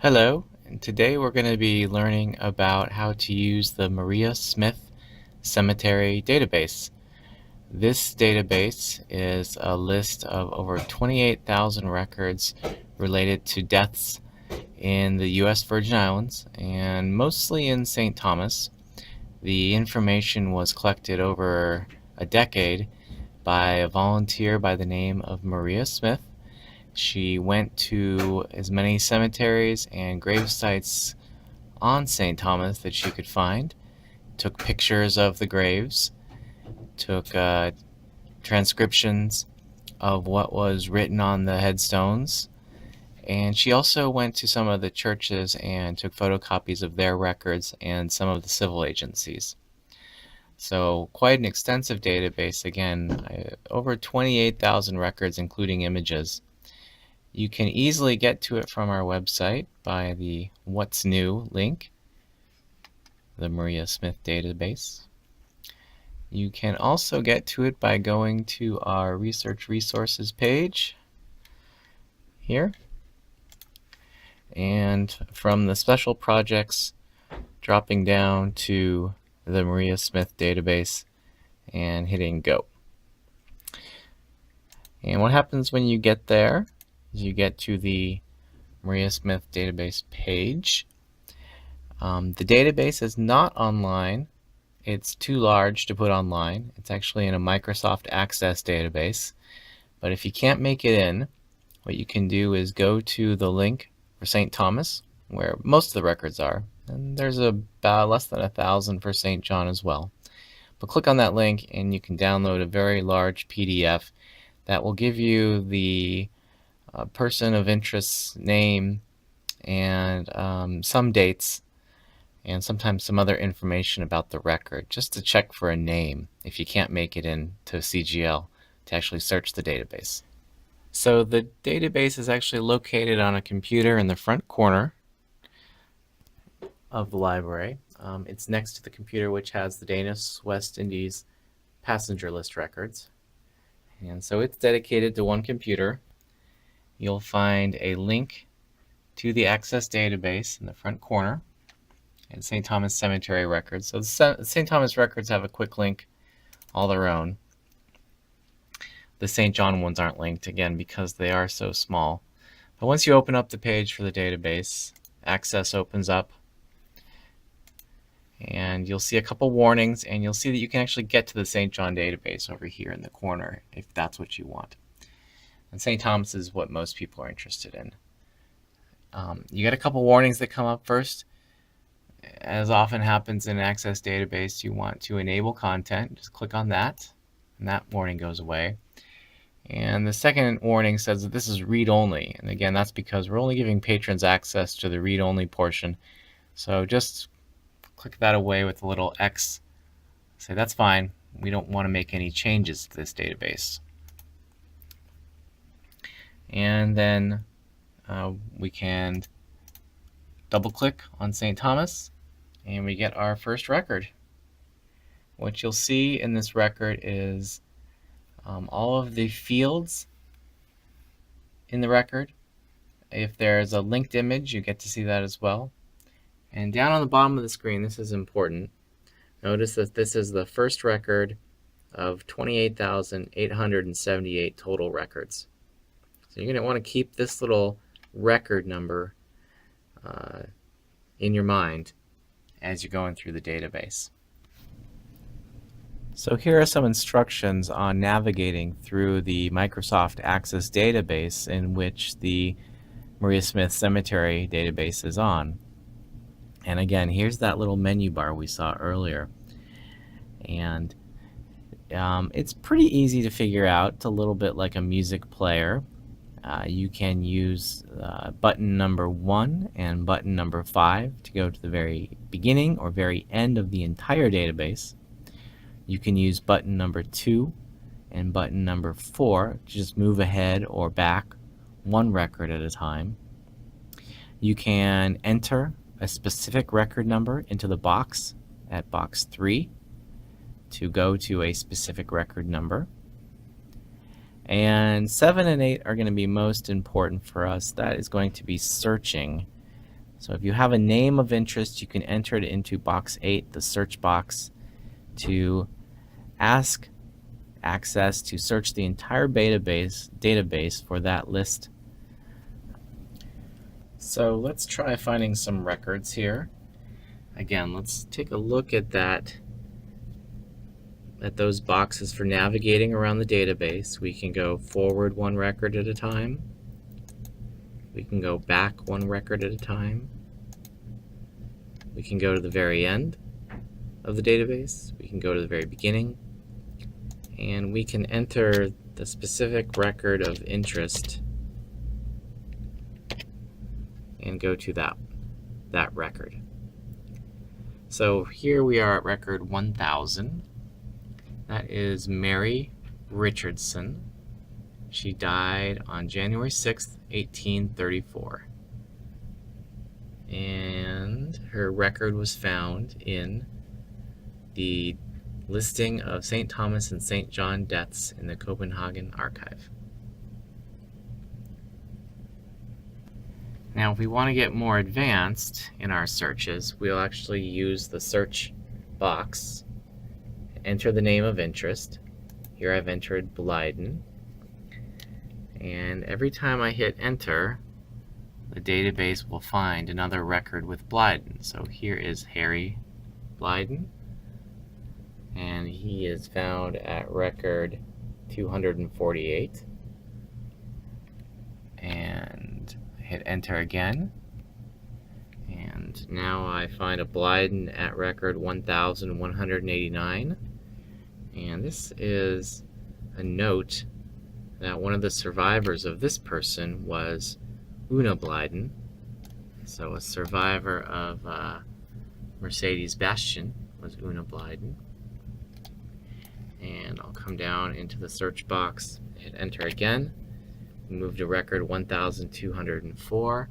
Hello, and today we're going to be learning about how to use the Maria Smith Cemetery database. This database is a list of over 28,000 records related to deaths in the U.S. Virgin Islands and mostly in St. Thomas. The information was collected over a decade by a volunteer by the name of Maria Smith. She went to as many cemeteries and grave sites on St. Thomas that she could find, took pictures of the graves, took transcriptions of what was written on the headstones, and she also went to some of the churches and took photocopies of their records and some of the civil agencies. So quite an extensive database, again, over 28,000 records including images. You can easily get to it from our website by the What's New link, the Maria Smith database. You can also get to it by going to our research resources page here, and from the special projects dropping down to the Maria Smith database and hitting go. And what happens when you get there is you get to the Maria Smith database page. The database is not online. It's too large to put online. It's actually in a Microsoft Access database. But if you can't make it in, what you can do is go to the link for St. Thomas, where most of the records are. And there's about less than 1,000 for St. John as well. But click on that link and you can download a very large PDF that will give you the person of interest's name and some dates and sometimes some other information about the record, just to check for a name if you can't make it into CGL to actually search the database. So the database is actually located on a computer in the front corner of the library. It's next to the computer which has the Danish West Indies passenger list records. And so it's dedicated to one computer. You'll find a link to the Access database in the front corner and St. Thomas Cemetery records. So the St. Thomas records have a quick link all their own. The St. John ones aren't linked, again, because they are so small. But once you open up the page for the database, Access opens up, and you'll see a couple warnings, and you'll see that you can actually get to the St. John database over here in the corner if that's what you want. And St. Thomas is what most people are interested in. You get a couple warnings that come up first. As often happens in an Access database, you want to enable content. Just click on that, and that warning goes away. And the second warning says that this is read-only. And again, that's because we're only giving patrons access to the read-only portion. So just click that away with a little X. Say that's fine. We don't want to make any changes to this database. And then we can double-click on St. Thomas, and we get our first record. What you'll see in this record is all of the fields in the record. If there's a linked image, you get to see that as well. And down on the bottom of the screen, this is important. Notice that this is the first record of 28,878 total records. So you're going to want to keep this little record number in your mind as you're going through the database. So here are some instructions on navigating through the Microsoft Access database in which the Maria Smith Cemetery database is on. And again, here's that little menu bar we saw earlier. And it's pretty easy to figure out. It's a little bit like a music player. You can use button number 1 and button number 5 to go to the very beginning or very end of the entire database. You can use button number 2 and button number 4 to just move ahead or back one record at a time. You can enter a specific record number into the box at box 3 to go to a specific record number. And 7 and 8 are going to be most important for us. That is going to be searching So if you have a name of interest, you can enter it into box 8, the search box, to ask access to search the entire database for that list. So let's try finding some records here. Again, let's take a look at those boxes for navigating around the database. We can go forward one record at a time. We can go back one record at a time. We can go to the very end of the database. We can go to the very beginning. And we can enter the specific record of interest and go to that record. So here we are at record 1000. That is Mary Richardson. She died on January 6th, 1834. And her record was found in the listing of St. Thomas and St. John deaths in the Copenhagen Archive. Now, if we want to get more advanced in our searches, we'll actually use the search box, enter the name of interest. Here I've entered Blyden. And every time I hit enter, the database will find another record with Blyden. So here is Harry Blyden, and he is found at record 248. And I hit enter again, and now I find a Blyden at record 1189. And this is a note that one of the survivors of this person was Una Blyden. So a survivor of Mercedes Bastian was Una Blyden. And I'll come down into the search box, hit enter again, move to record 1204,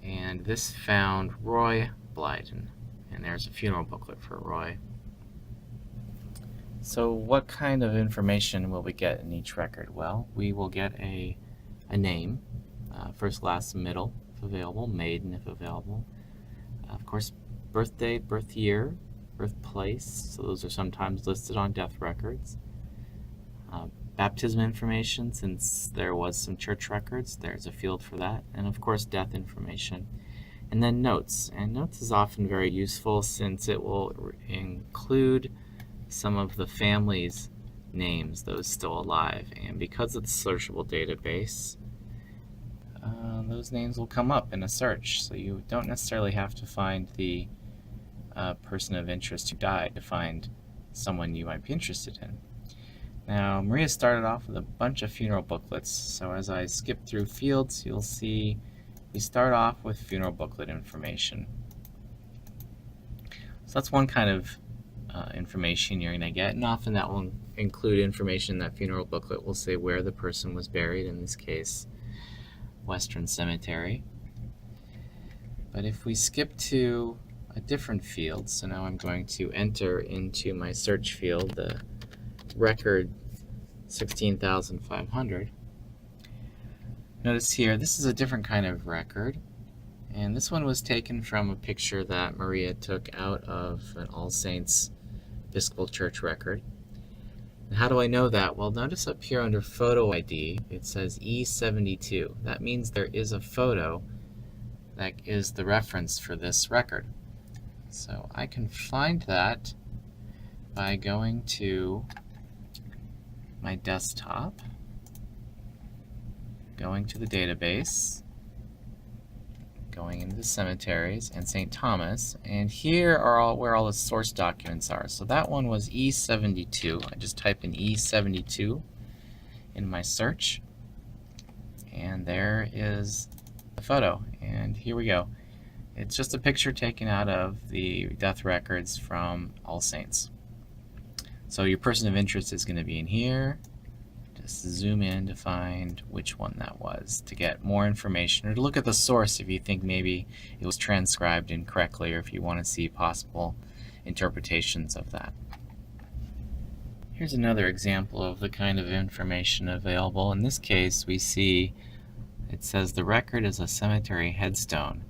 and this found Roy Blyden. And there's a funeral booklet for Roy. So what kind of information will we get in each record? Well, we will get a name, first, last, middle, if available, maiden, if available. Of course, birth date, birth year, birthplace, so those are sometimes listed on death records. Baptism information, since there was some church records, there's a field for that. And of course, death information. And then notes. And notes is often very useful since it will include some of the family's names, those still alive. And because it's a searchable database, those names will come up in a search. So you don't necessarily have to find the person of interest who died to find someone you might be interested in. Now, Maria started off with a bunch of funeral booklets. So as I skip through fields, you'll see we start off with funeral booklet information. So that's one kind of information you're going to get, and often that will include information in that funeral booklet. Will say where the person was buried, in this case, Western Cemetery. But if we skip to a different field, so now I'm going to enter into my search field the record 16,500. Notice here, this is a different kind of record, and this one was taken from a picture that Maria took out of an All Saints Episcopal Church record. And how do I know that? Well, notice up here under photo ID, it says E72. That means there is a photo that is the reference for this record. So I can find that by going to my desktop, going to the database, going into the cemeteries and St. Thomas, and here are where all the source documents are. So that one was E72. I just type in E72 in my search, and there is the photo, and here we go. It's just a picture taken out of the death records from All Saints. So your person of interest is going to be in here. Just zoom in to find which one that was to get more information, or to look at the source if you think maybe it was transcribed incorrectly, or if you want to see possible interpretations of that. Here's another example of the kind of information available. In this case, we see it says the record is a cemetery headstone,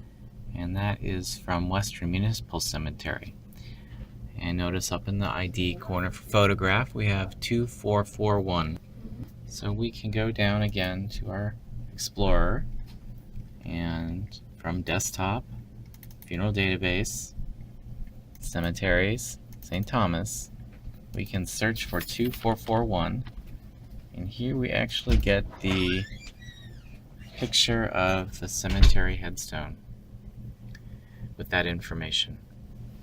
and that is from Western Municipal Cemetery. And notice up in the ID corner for photograph, we have 2441. So we can go down again to our Explorer, and from Desktop, Funeral Database, Cemeteries, St. Thomas, we can search for 2441, and here we actually get the picture of the cemetery headstone with that information.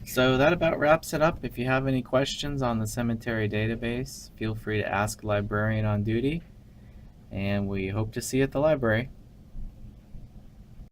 So that about wraps it up. If you have any questions on the cemetery database, feel free to ask a librarian on duty, and we hope to see you at the library.